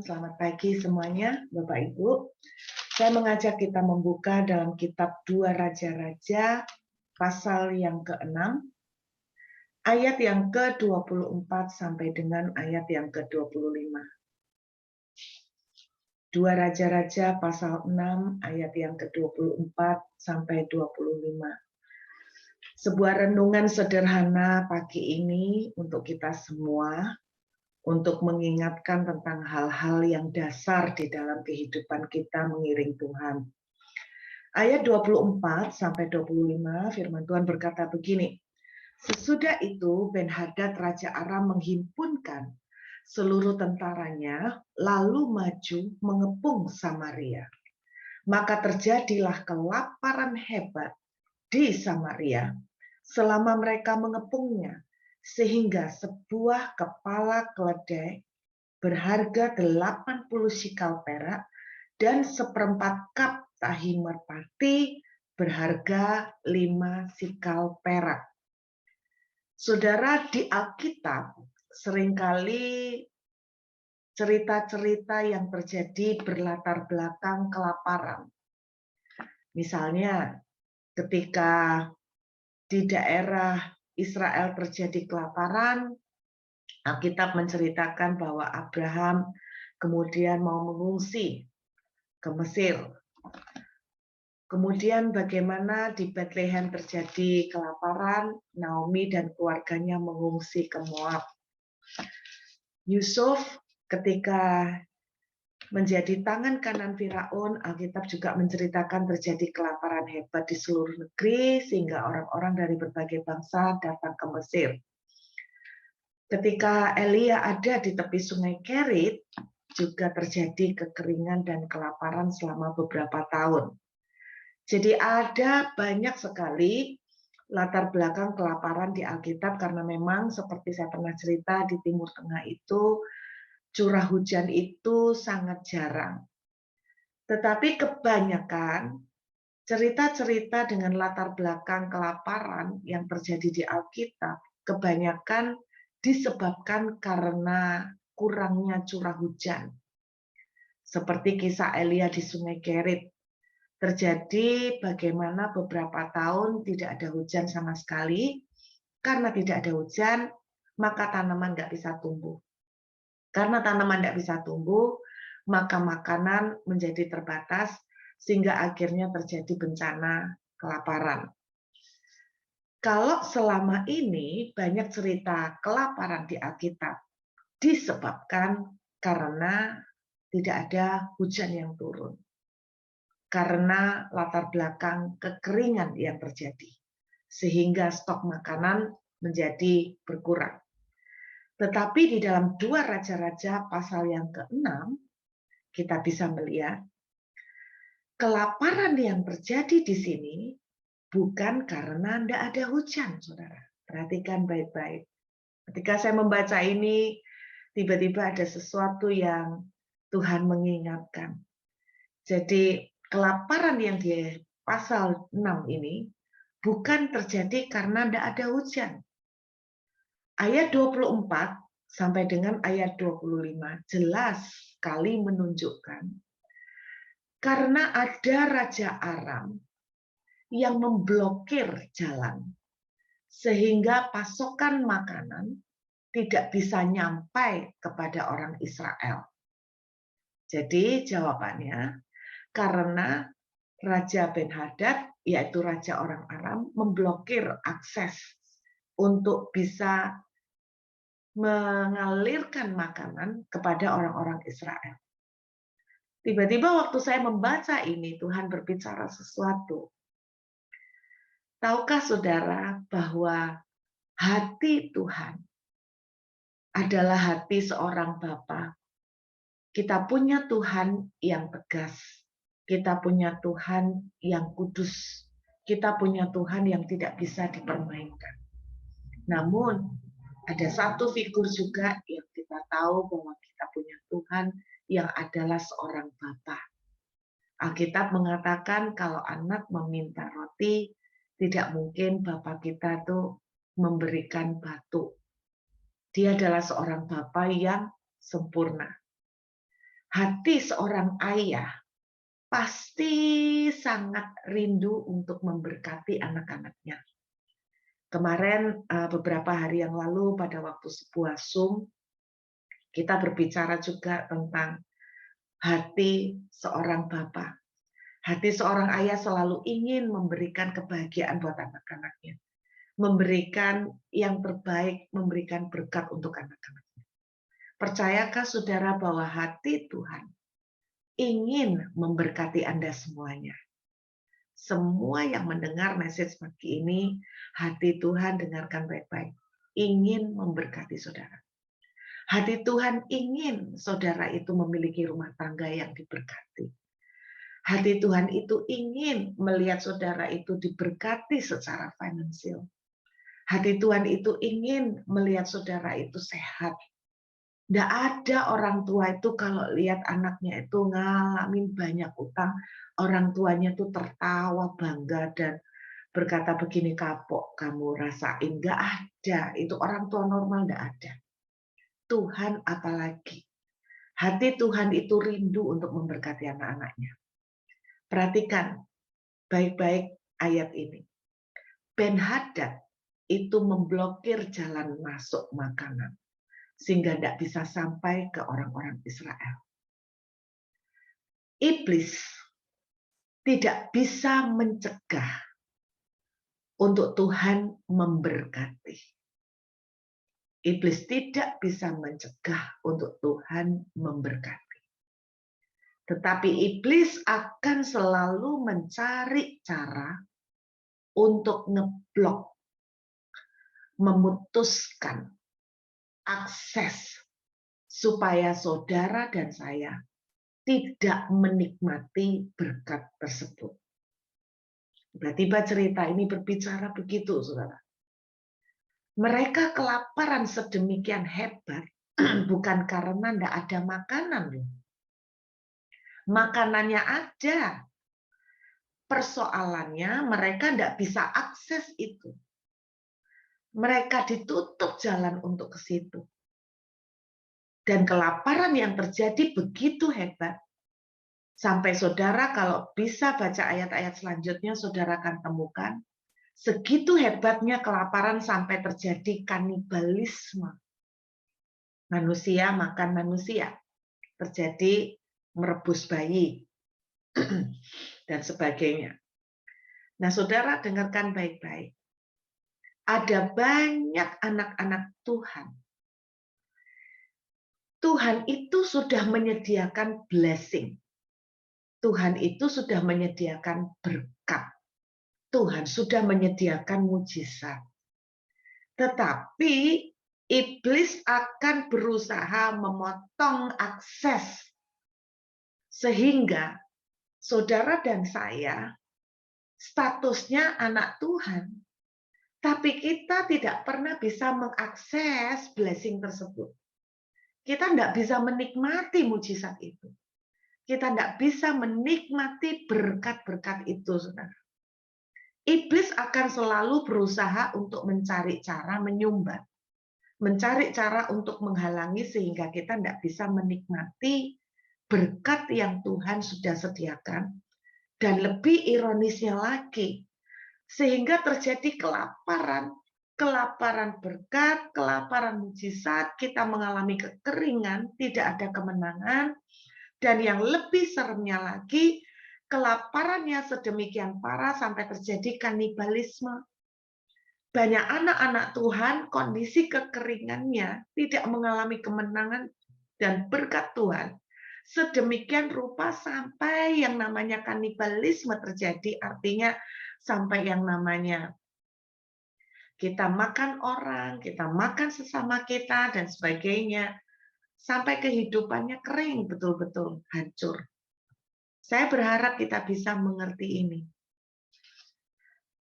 selamat pagi semuanya, Bapak Ibu. Saya mengajak kita membuka dalam kitab 2 Raja-Raja, pasal yang ke-6, ayat yang ke-24 sampai dengan ayat yang ke-25. 2 Raja-Raja, pasal 6, ayat yang ke-24 sampai 25. Sebuah renungan sederhana pagi ini untuk kita semua, untuk mengingatkan tentang hal-hal yang dasar di dalam kehidupan kita mengiring Tuhan. Ayat 24 sampai 25 firman Tuhan berkata begini. Sesudah itu Ben-Hadad Raja Aram menghimpunkan seluruh tentaranya lalu maju mengepung Samaria. Maka terjadilah kelaparan hebat di Samaria selama mereka mengepungnya, sehingga sebuah kepala keledai berharga 80 sikal perak dan seperempat kap tahi merpati berharga 5 sikal perak. Saudara, di Alkitab seringkali cerita-cerita yang terjadi berlatar belakang kelaparan. Misalnya ketika di daerah Israel terjadi kelaparan, Alkitab menceritakan bahwa Abraham kemudian mau mengungsi ke Mesir. Kemudian bagaimana di Bethlehem terjadi kelaparan, Naomi dan keluarganya mengungsi ke Moab. Yusuf ketika menjadi tangan kanan Firaun, Alkitab juga menceritakan terjadi kelaparan hebat di seluruh negeri sehingga orang-orang dari berbagai bangsa datang ke Mesir. Ketika Elia ada di tepi sungai Kerit, juga terjadi kekeringan dan kelaparan selama beberapa tahun. Jadi ada banyak sekali latar belakang kelaparan di Alkitab karena memang seperti saya pernah cerita di Timur Tengah itu curah hujan itu sangat jarang. Tetapi kebanyakan cerita-cerita dengan latar belakang kelaparan yang terjadi di Alkitab kebanyakan disebabkan karena kurangnya curah hujan. Seperti kisah Elia di Sungai Kerit. Terjadi bagaimana beberapa tahun tidak ada hujan sama sekali. Karena tidak ada hujan, maka tanaman nggak bisa tumbuh. Karena tanaman tidak bisa tumbuh, maka makanan menjadi terbatas, sehingga akhirnya terjadi bencana kelaparan. Kalau selama ini banyak cerita kelaparan di Alkitab disebabkan karena tidak ada hujan yang turun. Karena latar belakang kekeringan yang terjadi. Sehingga stok makanan menjadi berkurang. Tetapi di dalam 2 Raja-Raja pasal yang ke-6, kita bisa melihat kelaparan yang terjadi di sini bukan karena tidak ada hujan, saudara. Perhatikan baik-baik. Ketika saya membaca ini, tiba-tiba ada sesuatu yang Tuhan mengingatkan. Jadi kelaparan yang di pasal 6 ini bukan terjadi karena tidak ada hujan. Ayat 24 sampai dengan ayat 25 jelas sekali menunjukkan karena ada Raja Aram yang memblokir jalan sehingga pasokan makanan tidak bisa nyampai kepada orang Israel. Jadi jawabannya karena Raja Ben-Hadad, yaitu Raja orang Aram, memblokir akses untuk bisa mengalirkan makanan kepada orang-orang Israel. Tiba-tiba waktu saya membaca ini, Tuhan berbicara sesuatu. Tahukah saudara bahwa hati Tuhan adalah hati seorang Bapa? Kita punya Tuhan yang tegas. Kita punya Tuhan yang kudus. Kita punya Tuhan yang tidak bisa dipermainkan. Namun, ada satu figur juga yang kita tahu bahwa kita punya Tuhan yang adalah seorang Bapa. Alkitab mengatakan kalau anak meminta roti, tidak mungkin Bapa kita tuh memberikan batu. Dia adalah seorang Bapa yang sempurna. hati seorang ayah pasti sangat rindu untuk memberkati anak-anaknya. Kemarin beberapa hari yang lalu pada waktu sebuah Zoom, kita berbicara juga tentang hati seorang bapak. Hati seorang ayah selalu ingin memberikan kebahagiaan buat anak-anaknya. Memberikan yang terbaik, memberikan berkat untuk anak-anaknya. Percayakah saudara bahwa hati Tuhan ingin memberkati Anda semuanya? Semua yang mendengar message pagi ini, hati Tuhan dengarkan baik-baik. Ingin memberkati saudara. Hati Tuhan ingin saudara itu memiliki rumah tangga yang diberkati. Hati Tuhan itu ingin melihat saudara itu diberkati secara finansial. Hati Tuhan itu ingin melihat saudara itu sehat. Tidak ada orang tua itu kalau lihat anaknya itu ngalamin banyak utang, orang tuanya itu tertawa bangga dan berkata begini, kapok kamu rasain. Nggak ada, itu orang tua normal nggak ada. Tuhan apalagi. Hati Tuhan itu rindu untuk memberkati anak-anaknya. Perhatikan baik-baik ayat ini. Ben-Hadad itu memblokir jalan masuk makanan sehingga tidak bisa sampai ke orang-orang Israel. Iblis tidak bisa mencegah untuk Tuhan memberkati. Iblis tidak bisa mencegah untuk Tuhan memberkati. Tetapi iblis akan selalu mencari cara untuk ngeblok, memutuskan akses supaya saudara dan saya tidak menikmati berkat tersebut. Tiba-tiba cerita ini berbicara begitu, saudara. Mereka kelaparan sedemikian hebat bukan karena tidak ada makanan. Makanannya ada. Persoalannya mereka tidak bisa akses itu. Mereka ditutup jalan untuk ke situ. Dan kelaparan yang terjadi begitu hebat. Sampai saudara kalau bisa baca ayat-ayat selanjutnya, saudara akan temukan. Segitu hebatnya kelaparan sampai terjadi kanibalisme. Manusia makan manusia. Terjadi merebus bayi. Dan sebagainya. Nah, saudara dengarkan baik-baik. Ada banyak anak-anak Tuhan. Tuhan itu sudah menyediakan blessing. Tuhan itu sudah menyediakan berkat. Tuhan sudah menyediakan mujizat. Tetapi iblis akan berusaha memotong akses. Sehingga saudara dan saya statusnya anak Tuhan. Tapi kita tidak pernah bisa mengakses blessing tersebut. Kita tidak bisa menikmati mujizat itu. Kita tidak bisa menikmati berkat-berkat itu, saudara. Iblis akan selalu berusaha untuk mencari cara menyumbat. Mencari cara untuk menghalangi sehingga kita tidak bisa menikmati berkat yang Tuhan sudah sediakan. Dan lebih ironisnya lagi, sehingga terjadi kelaparan, kelaparan berkat, kelaparan mujizat, kita mengalami kekeringan, tidak ada kemenangan, dan yang lebih seremnya lagi, kelaparannya sedemikian parah sampai terjadi kanibalisme. Banyak anak-anak Tuhan, kondisi kekeringannya tidak mengalami kemenangan dan berkat Tuhan. Sedemikian rupa sampai yang namanya kanibalisme terjadi, artinya sampai yang namanya kita makan orang, kita makan sesama kita, dan sebagainya. Sampai kehidupannya kering, betul-betul hancur. Saya berharap kita bisa mengerti ini.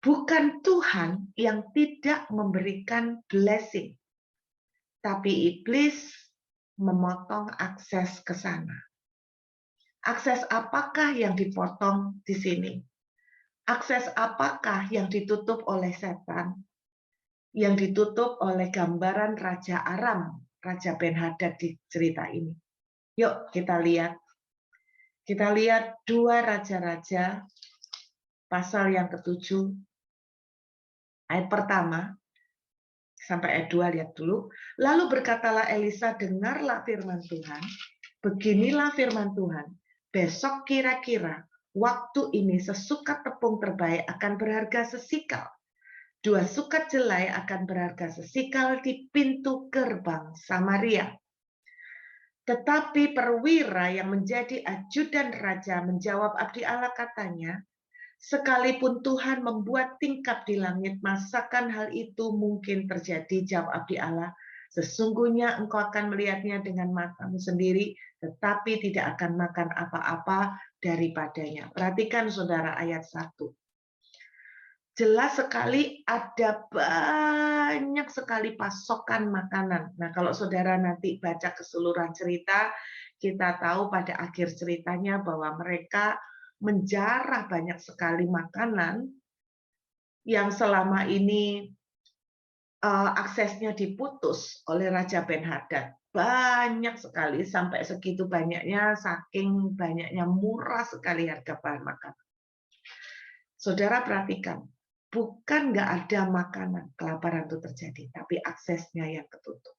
Bukan Tuhan yang tidak memberikan blessing, tapi iblis memotong akses ke sana. Akses apakah yang dipotong di sini? Akses apakah yang ditutup oleh setan? Yang ditutup oleh gambaran Raja Aram, Raja Ben-Hadad di cerita ini. Yuk kita lihat. Kita lihat 2 Raja-Raja pasal yang ke-7 ayat pertama sampai ayat 2, lihat dulu. Lalu berkatalah Elisa, dengarlah firman Tuhan. Beginilah firman Tuhan. Besok kira-kira waktu ini sesukat tepung terbaik akan berharga sesikal. 2 sukat jelai akan berharga sesikal di pintu gerbang Samaria. Tetapi perwira yang menjadi ajudan raja menjawab abdi Allah, katanya, sekalipun Tuhan membuat tingkap di langit, masakan hal itu mungkin terjadi? Jawab abdi Allah, sesungguhnya engkau akan melihatnya dengan matamu sendiri, tetapi tidak akan makan apa-apa daripadanya. Perhatikan saudara ayat 1. Jelas sekali ada banyak sekali pasokan makanan. Nah, kalau saudara nanti baca keseluruhan cerita, kita tahu pada akhir ceritanya bahwa mereka menjarah banyak sekali makanan yang selama ini aksesnya diputus oleh Raja Ben-Hadad. Banyak sekali, sampai segitu banyaknya, saking banyaknya murah sekali harga bahan makanan. Saudara perhatikan, bukan nggak ada makanan, kelaparan itu terjadi, tapi aksesnya yang ketutup.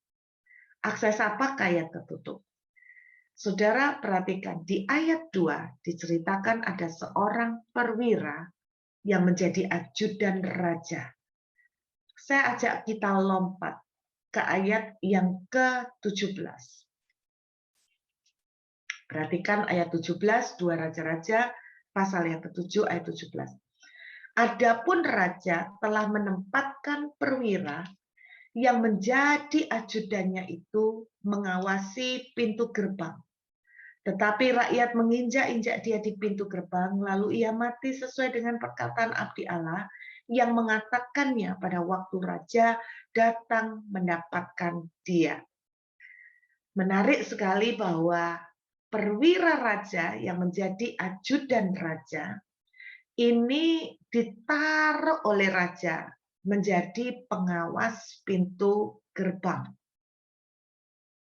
Akses apakah yang ketutup? Saudara perhatikan, di ayat 2 diceritakan ada seorang perwira yang menjadi ajudan raja. Saya ajak kita lompat ke ayat yang ke-17. Perhatikan ayat 17, 2 Raja-Raja, pasal yang ke-7, ayat 17. Adapun raja telah menempatkan perwira yang menjadi ajudannya itu mengawasi pintu gerbang. Tetapi rakyat menginjak-injak dia di pintu gerbang, lalu ia mati sesuai dengan perkataan abdi Allah yang mengatakannya pada waktu raja datang mendapatkan dia. Menarik sekali bahwa perwira raja yang menjadi ajudan raja ini ditaruh oleh raja menjadi pengawas pintu gerbang.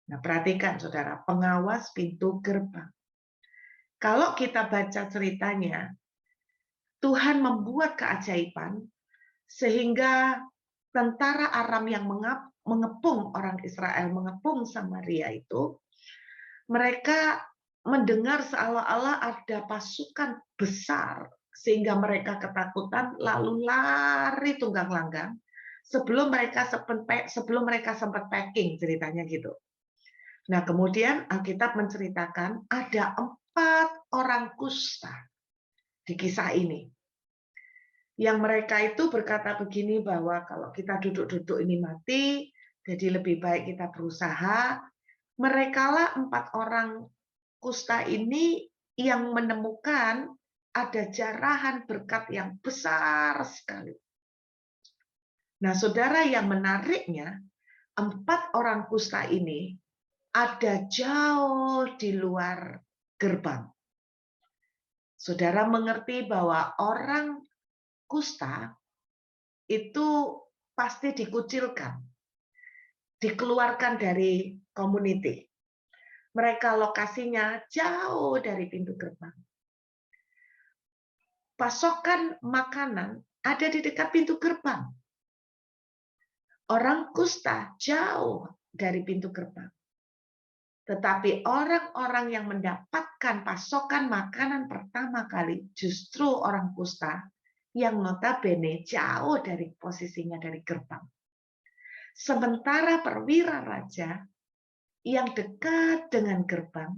Nah, perhatikan saudara, pengawas pintu gerbang. Kalau kita baca ceritanya, Tuhan membuat keajaiban sehingga tentara Aram yang mengepung orang Israel, mengepung Samaria itu, mereka mendengar seolah-olah ada pasukan besar sehingga mereka ketakutan lalu lari tunggang langgang sebelum mereka sempat packing, ceritanya gitu. Nah, kemudian Alkitab menceritakan ada 4 orang kusta di kisah ini. Yang mereka itu berkata begini, bahwa kalau kita duduk-duduk ini mati, jadi lebih baik kita berusaha. Merekalah 4 orang kusta ini yang menemukan ada jarahan berkat yang besar sekali. Nah, saudara, yang menariknya, 4 orang kusta ini ada jauh di luar gerbang. Saudara mengerti bahwa orang kusta itu pasti dikucilkan, dikeluarkan dari community. Mereka lokasinya jauh dari pintu gerbang. Pasokan makanan ada di dekat pintu gerbang. Orang kusta jauh dari pintu gerbang. Tetapi orang-orang yang mendapatkan pasokan makanan pertama kali justru orang kusta yang notabene jauh dari posisinya dari gerbang. Sementara perwira raja yang dekat dengan gerbang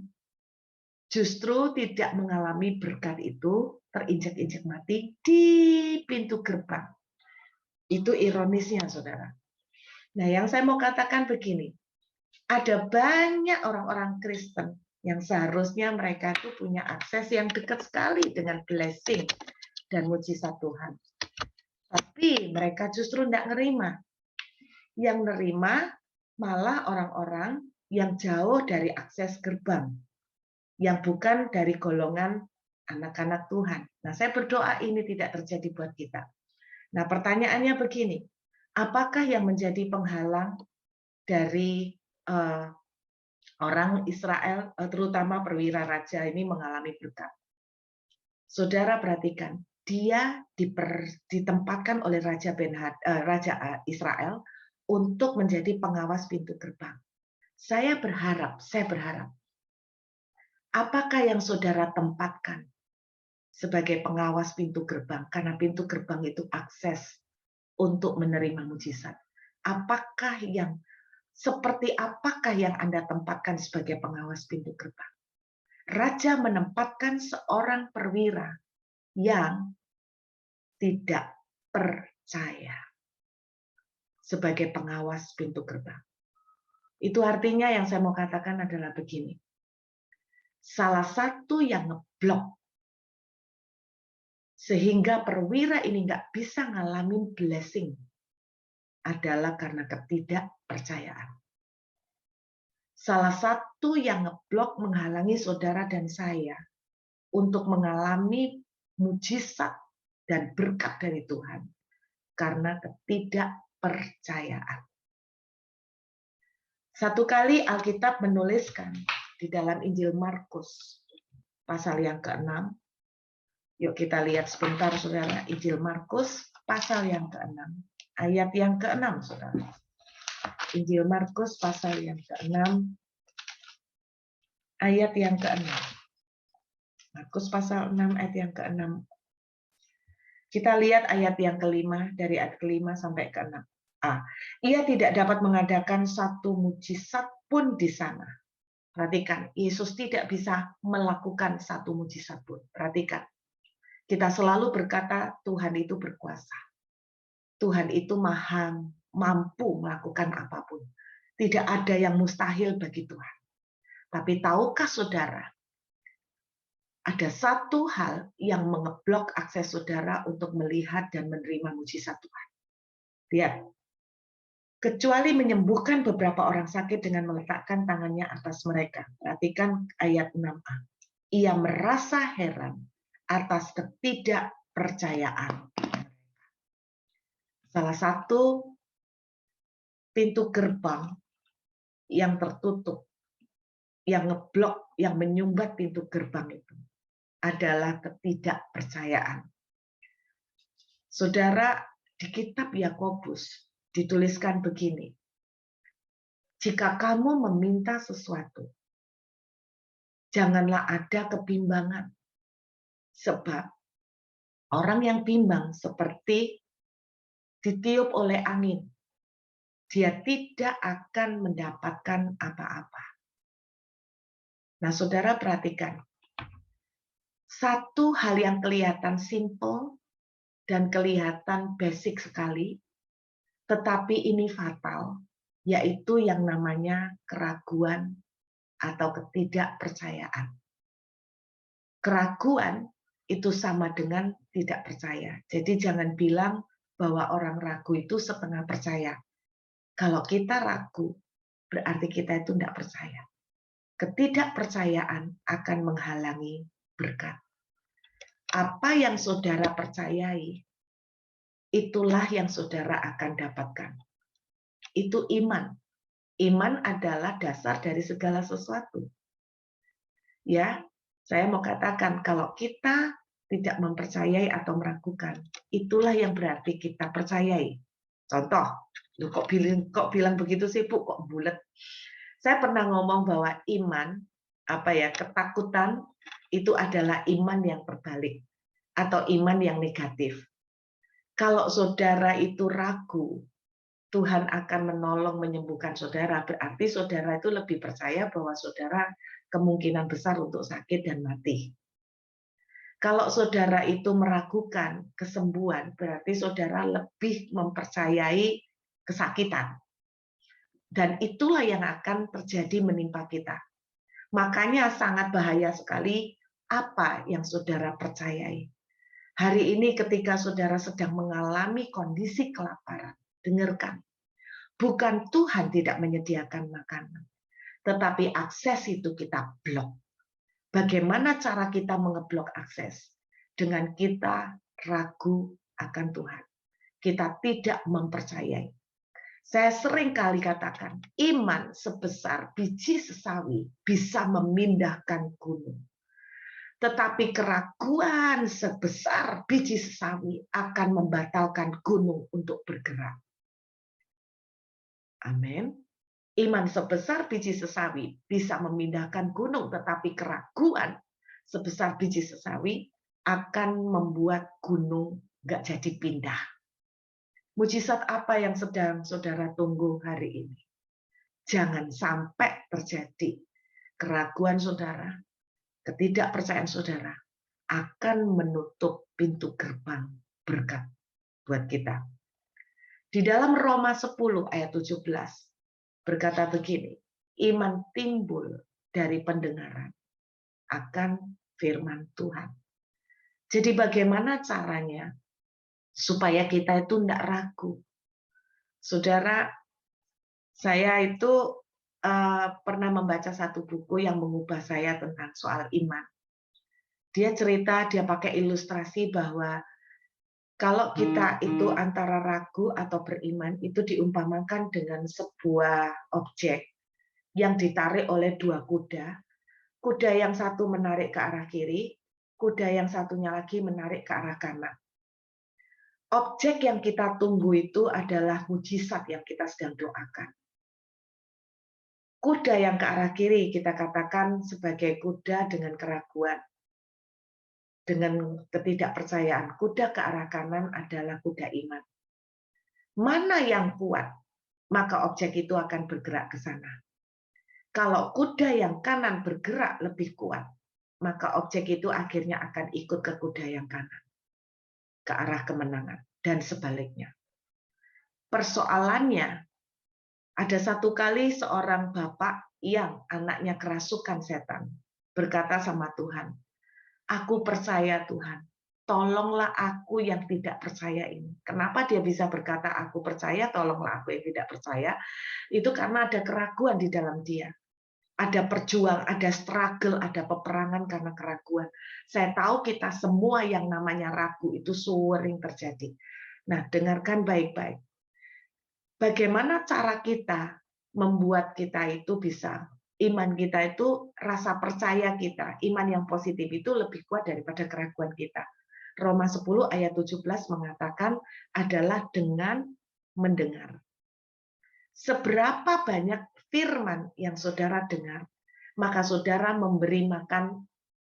justru tidak mengalami berkat itu, terinjak-injak mati di pintu gerbang. Itu ironisnya, saudara. Nah, yang saya mau katakan begini, ada banyak orang-orang Kristen yang seharusnya mereka itu punya akses yang dekat sekali dengan blessing dan mujizat Tuhan. Tapi mereka justru tidak nerima. Yang nerima malah orang-orang yang jauh dari akses gerbang, yang bukan dari golongan anak-anak Tuhan. Nah, saya berdoa ini tidak terjadi buat kita. Nah, pertanyaannya begini, apakah yang menjadi penghalang dari Orang Israel, terutama perwira raja ini mengalami berkat. Saudara perhatikan, dia ditempatkan oleh Raja Israel untuk menjadi pengawas pintu gerbang. Saya berharap, apakah yang saudara tempatkan sebagai pengawas pintu gerbang? Karena pintu gerbang itu akses untuk menerima mujizat. Seperti apakah yang Anda tempatkan sebagai pengawas pintu gerbang? Raja menempatkan seorang perwira yang tidak percaya sebagai pengawas pintu gerbang. Itu artinya yang saya mau katakan adalah begini. Salah satu yang ngeblok sehingga perwira ini nggak bisa ngalamin blessing adalah karena ketidakpercayaan. Salah satu yang ngeblok menghalangi saudara dan saya untuk mengalami mujizat dan berkat dari Tuhan karena ketidakpercayaan. Satu kali Alkitab menuliskan di dalam Injil Markus pasal yang ke-6. Yuk kita lihat sebentar saudara, Injil Markus pasal yang ke-6, ayat yang ke-6 saudara. Injil Markus pasal yang ke-6, ayat yang ke-6. Markus pasal 6 ayat yang ke-6. Kita lihat ayat yang ke-5, dari ayat ke-5 sampai ke-6. Ia tidak dapat mengadakan satu mujizat pun di sana. Perhatikan, Yesus tidak bisa melakukan satu mujizat pun. Perhatikan, kita selalu berkata Tuhan itu berkuasa. Tuhan itu mampu melakukan apapun. Tidak ada yang mustahil bagi Tuhan. Tapi tahukah saudara, ada satu hal yang mengeblok akses saudara untuk melihat dan menerima mujizat Tuhan. Lihat, kecuali menyembuhkan beberapa orang sakit dengan meletakkan tangannya atas mereka. Perhatikan ayat 6a. Ia merasa heran atas ketidakpercayaan. Salah satu pintu gerbang yang tertutup, yang ngeblok, yang menyumbat pintu gerbang itu adalah ketidakpercayaan. Saudara, di kitab Yakobus dituliskan begini, jika kamu meminta sesuatu, janganlah ada kebimbangan. Sebab orang yang bimbang seperti ditiup oleh angin, dia tidak akan mendapatkan apa-apa. Nah, saudara perhatikan, satu hal yang kelihatan simple dan kelihatan basic sekali, tetapi ini fatal, yaitu yang namanya keraguan atau ketidakpercayaan. Keraguan itu sama dengan tidak percaya. Jadi jangan bilang bahwa orang ragu itu setengah percaya. Kalau kita ragu, berarti kita itu tidak percaya. Ketidakpercayaan akan menghalangi berkat. Apa yang saudara percayai, itulah yang saudara akan dapatkan. Itu iman. Iman adalah dasar dari segala sesuatu. Ya, saya mau katakan kalau kita tidak mempercayai atau meragukan, itulah yang berarti kita percayai. Contoh, kok bilang begitu sih Bu, kok bulat? Saya pernah ngomong bahwa iman, ketakutan itu adalah iman yang terbalik atau iman yang negatif. Kalau saudara itu ragu, Tuhan akan menolong menyembuhkan saudara, berarti saudara itu lebih percaya bahwa saudara kemungkinan besar untuk sakit dan mati. Kalau saudara itu meragukan kesembuhan, berarti saudara lebih mempercayai kesakitan. Dan itulah yang akan terjadi menimpa kita. Makanya sangat bahaya sekali apa yang saudara percayai. Hari ini ketika saudara sedang mengalami kondisi kelaparan, dengarkan. Bukan Tuhan tidak menyediakan makanan, tetapi akses itu kita blok. Bagaimana cara kita mengeblok akses? Dengan kita ragu akan Tuhan. Kita tidak mempercayai. Saya sering kali katakan, iman sebesar biji sesawi bisa memindahkan gunung. Tetapi keraguan sebesar biji sesawi akan membatalkan gunung untuk bergerak. Amin. Iman sebesar biji sesawi bisa memindahkan gunung, tetapi keraguan sebesar biji sesawi akan membuat gunung nggak jadi pindah. Mujizat apa yang sedang saudara tunggu hari ini? Jangan sampai terjadi keraguan saudara, ketidakpercayaan saudara akan menutup pintu gerbang berkat buat kita. Di dalam Roma 10 ayat 17 berkata begini, iman timbul dari pendengaran akan firman Tuhan. Jadi bagaimana caranya supaya kita itu tidak ragu? Saudara, saya itu pernah membaca satu buku yang mengubah saya tentang soal iman. Dia cerita, dia pakai ilustrasi bahwa kalau kita itu antara ragu atau beriman, itu diumpamakan dengan sebuah objek yang ditarik oleh dua kuda. Kuda yang satu menarik ke arah kiri, kuda yang satunya lagi menarik ke arah kanan. Objek yang kita tunggu itu adalah mujizat yang kita sedang doakan. Kuda yang ke arah kiri kita katakan sebagai kuda dengan keraguan, dengan ketidakpercayaan. Kuda ke arah kanan adalah kuda iman. Mana yang kuat, maka objek itu akan bergerak ke sana. Kalau kuda yang kanan bergerak lebih kuat, maka objek itu akhirnya akan ikut ke kuda yang kanan, ke arah kemenangan, dan sebaliknya. Persoalannya, ada satu kali seorang bapak yang anaknya kerasukan setan berkata sama Tuhan, aku percaya Tuhan, tolonglah aku yang tidak percaya ini. Kenapa dia bisa berkata aku percaya, tolonglah aku yang tidak percaya? Itu karena ada keraguan di dalam dia. Ada perjuang, ada struggle, ada peperangan karena keraguan. Saya tahu kita semua yang namanya ragu itu sering terjadi. Nah, dengarkan baik-baik. Bagaimana cara kita membuat kita itu bisa, iman kita itu, rasa percaya kita, iman yang positif itu lebih kuat daripada keraguan kita. Roma 10 ayat 17 mengatakan adalah dengan mendengar. Seberapa banyak firman yang saudara dengar, maka saudara memberi makan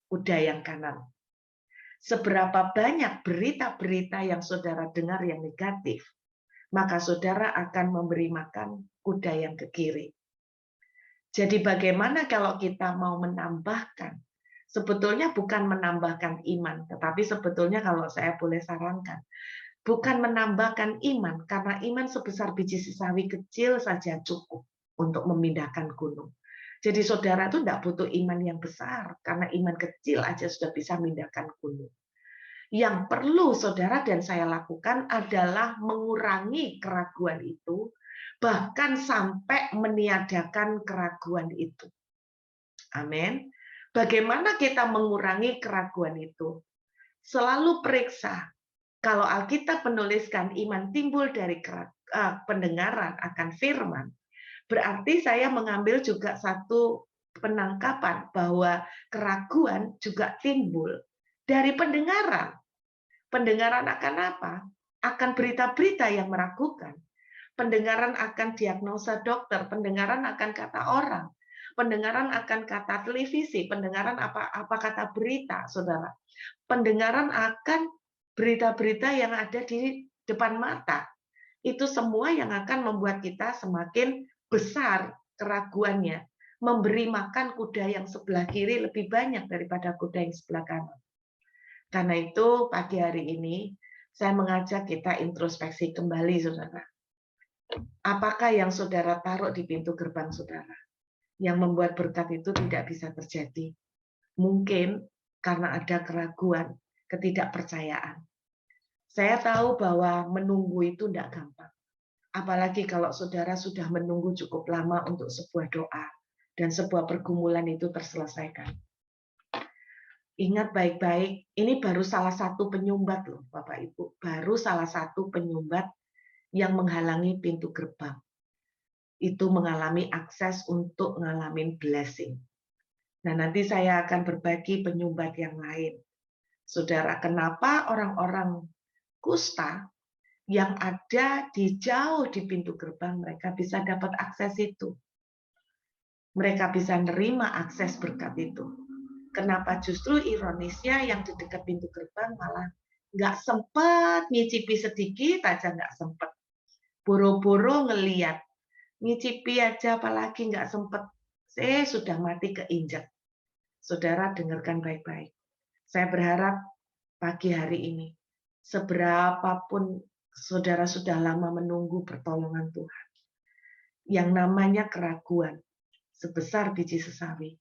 kuda yang kanan. Seberapa banyak berita-berita yang saudara dengar yang negatif, maka saudara akan memberi makan kuda yang ke kiri. Jadi bagaimana kalau kita mau menambahkan? Sebetulnya bukan menambahkan iman, tetapi sebetulnya kalau saya boleh sarankan, bukan menambahkan iman, karena iman sebesar biji sesawi kecil saja cukup untuk memindahkan gunung. Jadi saudara itu tidak butuh iman yang besar, karena iman kecil aja sudah bisa memindahkan gunung. Yang perlu saudara dan saya lakukan adalah mengurangi keraguan itu, bahkan sampai meniadakan keraguan itu. Amin. Bagaimana kita mengurangi keraguan itu? Selalu periksa. Kalau Alkitab menuliskan iman timbul dari pendengaran akan firman, berarti saya mengambil juga satu penangkapan bahwa keraguan juga timbul dari pendengaran. Pendengaran akan apa? Akan berita-berita yang meragukan. Pendengaran akan diagnosa dokter, pendengaran akan kata orang, pendengaran akan kata televisi, pendengaran apa kata berita, saudara. Pendengaran akan berita-berita yang ada di depan mata. Itu semua yang akan membuat kita semakin besar keraguannya. Memberi makan kuda yang sebelah kiri lebih banyak daripada kuda yang sebelah kanan. Karena itu pagi hari ini saya mengajak kita introspeksi kembali, saudara. Apakah yang saudara taruh di pintu gerbang saudara yang membuat berkat itu tidak bisa terjadi? Mungkin karena ada keraguan, ketidakpercayaan. Saya tahu bahwa menunggu itu tidak gampang. Apalagi kalau saudara sudah menunggu cukup lama untuk sebuah doa dan sebuah pergumulan itu terselesaikan. Ingat baik-baik, ini baru salah satu penyumbat loh Bapak Ibu, baru salah satu penyumbat yang menghalangi pintu gerbang. itu mengalami akses untuk ngalamin blessing. Nah, nanti saya akan berbagi penyumbat yang lain. Saudara, kenapa orang-orang kusta yang ada di jauh di pintu gerbang mereka bisa dapat akses itu? Mereka bisa nerima akses berkat itu. Kenapa justru ironisnya yang di dekat pintu gerbang malah nggak sempat nyicipi sedikit aja, nggak sempat. Boro-boro ngeliat, nyicipi aja apalagi nggak sempat. Saya sudah mati keinjak. Saudara dengarkan baik-baik. Saya berharap pagi hari ini, seberapapun saudara sudah lama menunggu pertolongan Tuhan, yang namanya keraguan sebesar biji sesawi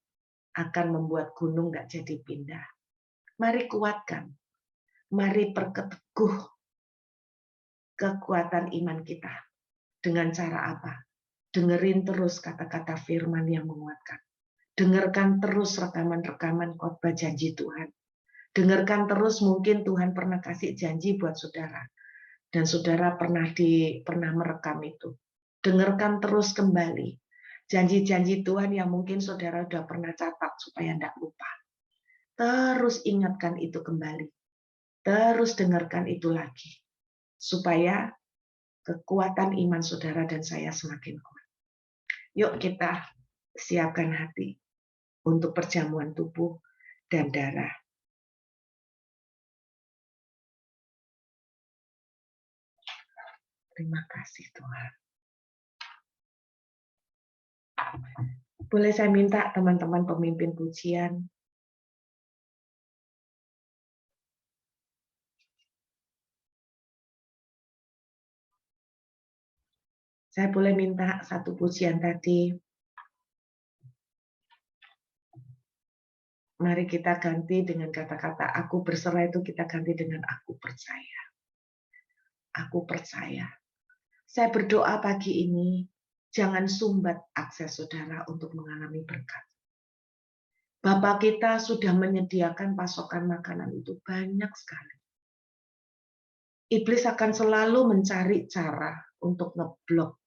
akan membuat gunung nggak jadi pindah. Mari kuatkan, mari perketeguh kekuatan iman kita. Dengan cara apa? Dengerin terus kata-kata firman yang menguatkan. Dengarkan terus rekaman-rekaman khotbah janji Tuhan. Dengarkan terus, mungkin Tuhan pernah kasih janji buat saudara. Dan saudara pernah merekam itu. Dengarkan terus kembali. Janji-janji Tuhan yang mungkin saudara sudah pernah catat supaya tidak lupa. Terus ingatkan itu kembali. Terus dengarkan itu lagi. Supaya kekuatan iman saudara dan saya semakin kuat. Yuk kita siapkan hati untuk perjamuan tubuh dan darah. Terima kasih Tuhan. Boleh saya minta teman-teman pemimpin pujian, saya boleh minta satu pujian tadi. Mari kita ganti dengan kata-kata aku berserah, itu kita ganti dengan aku percaya. Aku percaya. Saya berdoa pagi ini, jangan sumbat akses saudara untuk mengalami berkat. Bapa kita sudah menyediakan pasokan makanan itu banyak sekali. Iblis akan selalu mencari cara untuk ngeblok.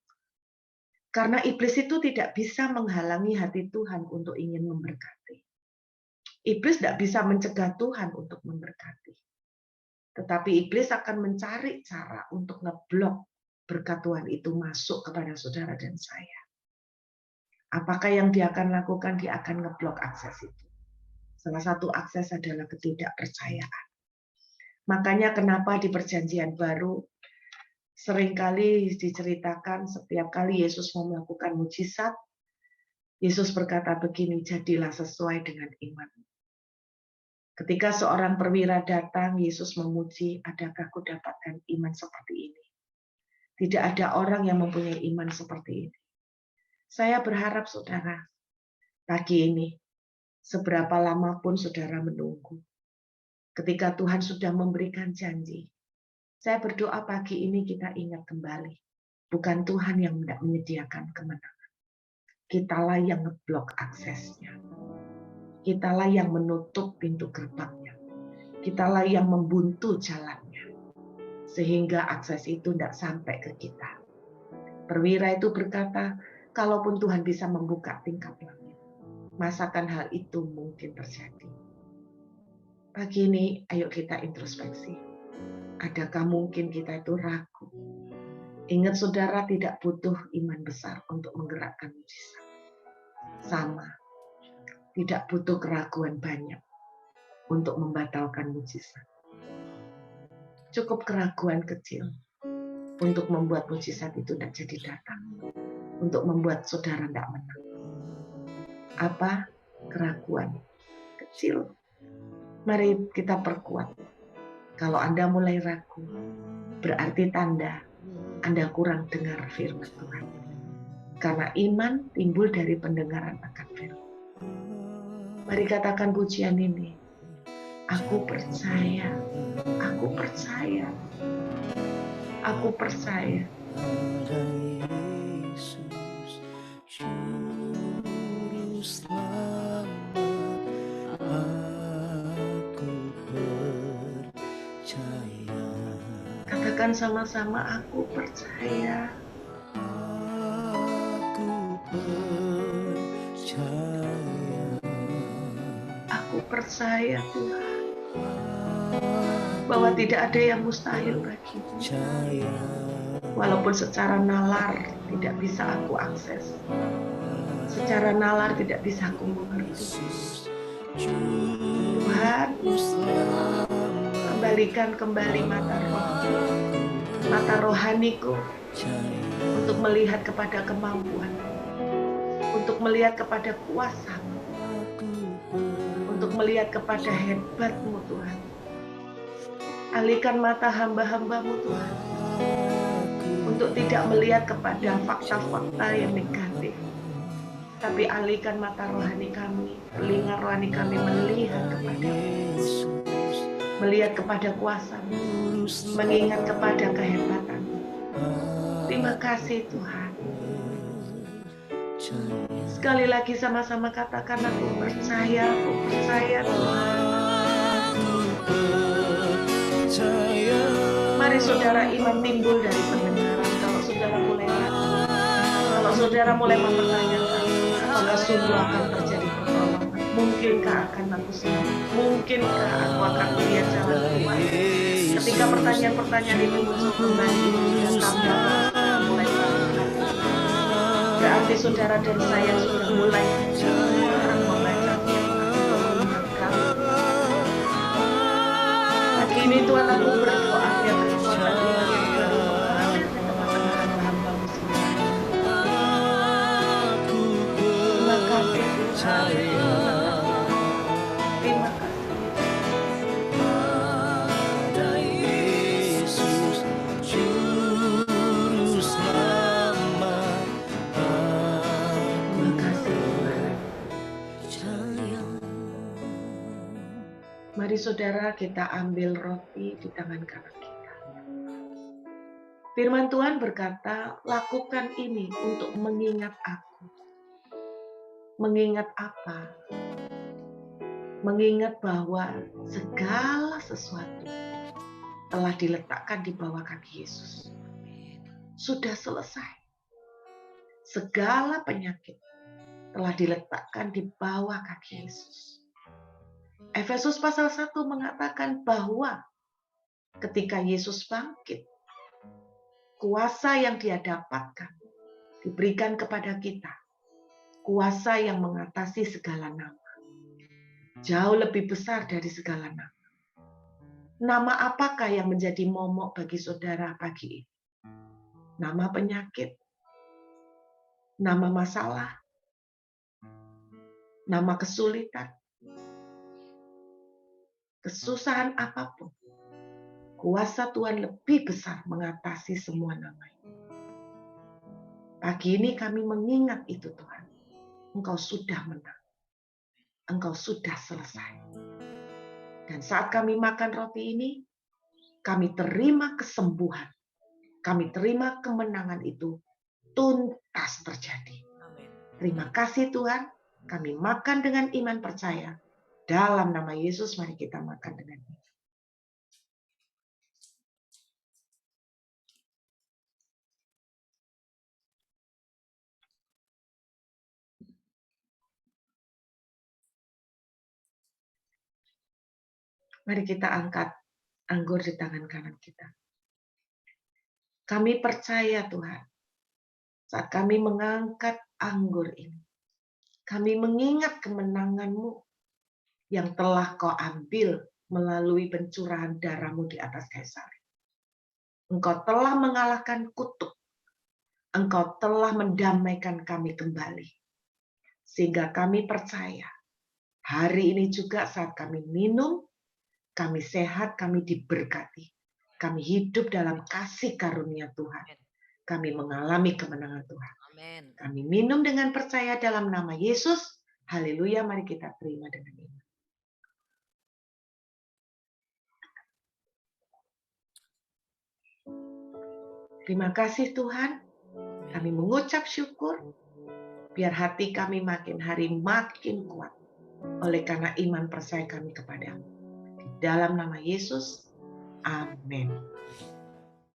Karena iblis itu tidak bisa menghalangi hati Tuhan untuk ingin memberkati. Iblis tidak bisa mencegah Tuhan untuk memberkati. Tetapi iblis akan mencari cara untuk ngeblok berkat Tuhan itu masuk kepada saudara dan saya. Apakah yang dia akan lakukan? Dia akan ngeblok akses itu. Salah satu akses adalah ketidakpercayaan. Makanya kenapa di perjanjian baru seringkali diceritakan setiap kali Yesus mau melakukan mujizat, Yesus berkata begini, jadilah sesuai dengan iman. Ketika seorang perwira datang, Yesus memuji, adakah aku dapatkan iman seperti ini? Tidak ada orang yang mempunyai iman seperti ini. Saya berharap saudara, pagi ini, seberapa lama pun saudara menunggu, ketika Tuhan sudah memberikan janji, saya berdoa pagi ini kita ingat kembali, bukan Tuhan yang tidak menyediakan kemenangan. Kitalah yang ngeblok aksesnya. Kitalah yang menutup pintu gerbangnya. Kitalah yang membuntu jalannya. Sehingga akses itu tidak sampai ke kita. Perwira itu berkata, kalaupun Tuhan bisa membuka tingkap langit, masakan hal itu mungkin terjadi. Pagi ini, ayo kita introspeksi. Adakah mungkin kita itu ragu? Ingat saudara, tidak butuh iman besar untuk menggerakkan mujizat. Sama, tidak butuh keraguan banyak untuk membatalkan mujizat. Cukup keraguan kecil untuk membuat mujizat itu tidak jadi datang. Untuk membuat saudara tidak menang. Apa? Keraguan kecil. Mari kita perkuat. Kalau Anda mulai ragu, berarti tanda Anda kurang dengar firman Tuhan. Karena iman timbul dari pendengaran akan firman. Mari katakan pujian ini. Aku percaya, aku percaya, aku percaya. Yesus, Juru Selamat, aku percaya. Katakan sama-sama, aku percaya. percaya Tuhan bahwa tidak ada yang mustahil bagimu. Walaupun secara nalar tidak bisa aku akses, secara nalar tidak bisa aku mengerti. Tuhan, kembalikan kembali mata rohaniku untuk melihat kepada kemampuan, untuk melihat kepada kuasa, untuk melihat kepada hebat-Mu Tuhan. Alihkan mata hamba-hamba-Mu Tuhan untuk tidak melihat kepada fakta-fakta yang negatif, tapi alihkan mata rohani kami, telinga rohani kami melihat kepada-Mu, melihat kepada kuasa-Mu, mengingat kepada kehebatan-Mu. Terima kasih Tuhan. Sekali lagi sama-sama katakan, aku percaya Tuhan. Mari saudara, iman timbul dari pendengaran. Kalau saudara mulai ragu, kalau saudara mulai mempertanyakan, apakah sungguh akan terjadi pertolongan? Mungkinkah akan aku sembuh? Mungkinkah aku akan melihat jalan keluar? Ketika pertanyaan-pertanyaan itu muncul kembali, dan tanda mulai melakukan, berarti saudara dan saya sudah mulai membaca firman. Pagi ini Tuhan, aku berdoa biar kekuatan iman yang baru mengalir di tengah-tengah hamba-Mu semua. Terima kasih Tuhan. Terima kasih. Mari saudara, kita ambil roti di tangan kanan kita. Firman Tuhan berkata, lakukan ini untuk mengingat aku. Mengingat apa? Mengingat bahwa segala sesuatu telah diletakkan di bawah kaki Yesus. Sudah selesai. Segala penyakit telah diletakkan di bawah kaki Yesus. Efesus pasal 1 mengatakan bahwa ketika Yesus bangkit, kuasa yang Dia dapatkan diberikan kepada kita. Kuasa yang mengatasi segala nama. Jauh lebih besar dari segala nama. Nama apakah yang menjadi momok bagi saudara pagi ini? Nama penyakit, nama masalah, nama kesulitan, kesusahan apapun. Kuasa Tuhan lebih besar mengatasi semua nama itu. Pagi ini kami mengingat itu Tuhan. Engkau sudah menang. Engkau sudah selesai. Dan saat kami makan roti ini, kami terima kesembuhan. Kami terima kemenangan itu tuntas terjadi. Terima kasih Tuhan. Kami makan dengan iman percaya. Dalam nama Yesus, mari kita makan dengan iman. Mari kita angkat anggur di tangan kanan kita. Kami percaya Tuhan, saat kami mengangkat anggur ini, kami mengingat kemenangan-Mu yang telah Kau ambil melalui pencurahan darah-Mu di atas kayu salib. Engkau telah mengalahkan kutuk. Engkau telah mendamaikan kami kembali. Sehingga kami percaya, hari ini juga saat kami minum, kami sehat, kami diberkati. Kami hidup dalam kasih karunia Tuhan. Kami mengalami kemenangan Tuhan. Amin. Kami minum dengan percaya dalam nama Yesus. Haleluya, mari kita terima dengan iman. Terima kasih Tuhan. Kami mengucap syukur. Biar hati kami makin hari makin kuat. Oleh karena iman percaya kami kepadamu. Di dalam nama Yesus. Amin.